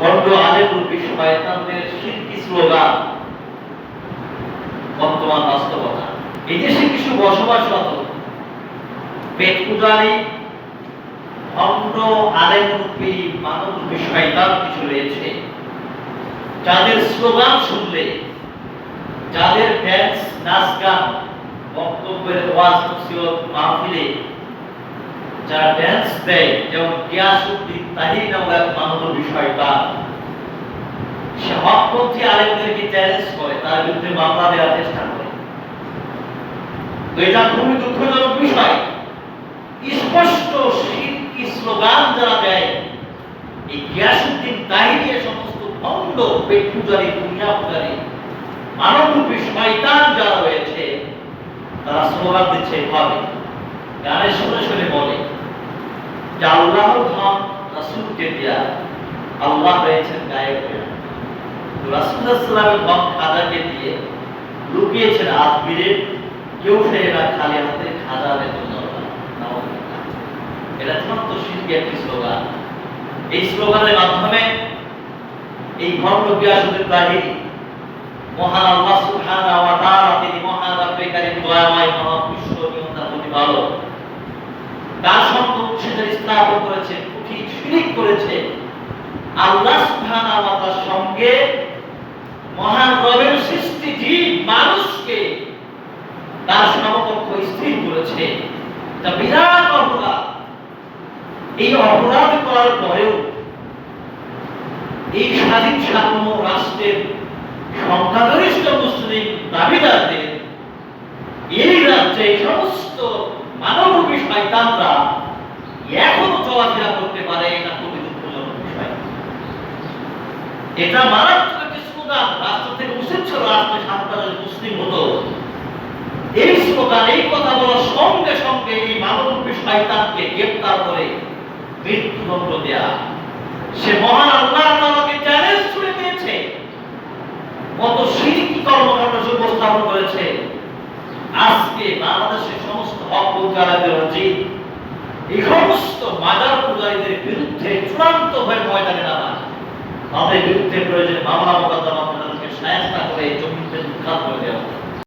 ভণ্ড আলেমুরব্বী শয়তানদের শিরকি স্লোগান বর্তমান বাস্তবতা। এই দেশে কিছু বসবাসরত পেট পূজারী ভণ্ড আলেমুরব্বী মানবরূপী শয়তান কিছু রয়েছে, যাদের স্লোগান শুনলে, যাদের ড্যান্স নাচ গান বক্তব্যের ওয়াজ নসিহত মাহফিলে যারা ড্যান্স দেয়, যেমন গিয়াসউদ্দিন তাহিরি নামক এক মানবরূপী শয়তান, সে হকপন্থী আলেমদেরকে চ্যালেঞ্জ করে, তার বিরুদ্ধে মামলা দেওয়ার চেষ্টা করে। তো এটা খুবই দুঃখজনক বিষয়। স্পষ্ট শিরকি স্লোগান যারা দেয়, এই গিয়াসউদ্দিন তাহিরি সমস্ত ভণ্ড পেট পূজারী দুনিয়া পূজারী মানবরূপী শয়তান যারা রয়েছে, তারা স্লোগান দিচ্ছে এভাবে, গানের শুনে শুনে বলে যে আল্লাহর ধন রাসূলকে দিয়া আল্লাহ হয়েছেন গায়েব। রাসূলুল্লাহ সাল্লাল্লাহু আলাইহি ওয়াসাল্লামের ধন খাজাকে দিয়ে লুকিয়েছেন আজমিরে, কেউ ফেরে না খালি হাতে খাজা বেতন দরকার। এটা অত্যন্ত শিরকি একটি স্লোগান। এই স্লোগানের মাধ্যমে এই ভণ্ড গিয়াসউদ্দিন তাহিরি মহান আল্লাহ সুবহানাহু ওয়া তাআলা, তিনি মহান রব্বে কারীম দয়াময় মহাবিশ্ব নিয়ন্তা প্রতিপালক, তার সঙ্গে উচ্ছেদের স্থাপন করেছে, কুটি শিরিক করেছে। আল্লাহ সুবহানাহু ওয়া তাআলার সঙ্গে মহান রবের সৃষ্টি জীব মানুষকে তার সমকক্ষ স্থির করেছে। তা বিরাট অপরাধ। এই অপরাধ করার পরেও এই স্বাধীন সাম্য রাষ্ট্রের সংখ্যাগরিষ্ঠ মুসলিম দাবিদারদের এই রাজ্যে সমস্ত মানবরূপী শয়তানরা এখনো চলাফেরা করতে পারে, এটা খুবই দুঃখজনক বিষয়। এটা মারাত্মক একটি স্লোগান। রাষ্ট্র থেকে উচিত ছিল রাষ্ট্রে শান্তি মুসলিম হতো। এই স্লোগান, এই কথা বলার সঙ্গে সঙ্গে এই মানবরূপী শয়তানকে গ্রেফতার করে মৃত্যুদণ্ড দেয়া। সে মহান আল্লাহ তাআলাকে চ্যালেঞ্জ ছুড়ে দিয়েছে, কত শিরকি কর্মকাণ্ড সে উপস্থাপন করেছে। আজকে বাংলাদেশের সমস্ত হক পূজারীদের উচিত এই সমস্ত মাজার পূজারীদের বিরুদ্ধে চূড়ান্ত হয়ে ময়দানে নামা, তাদের বিরুদ্ধে প্রয়োজনে মামলা মোকদ্দমা আপনাদেরকে শায়েস্তা করে জমিতে উৎখাত করে দেওয়া।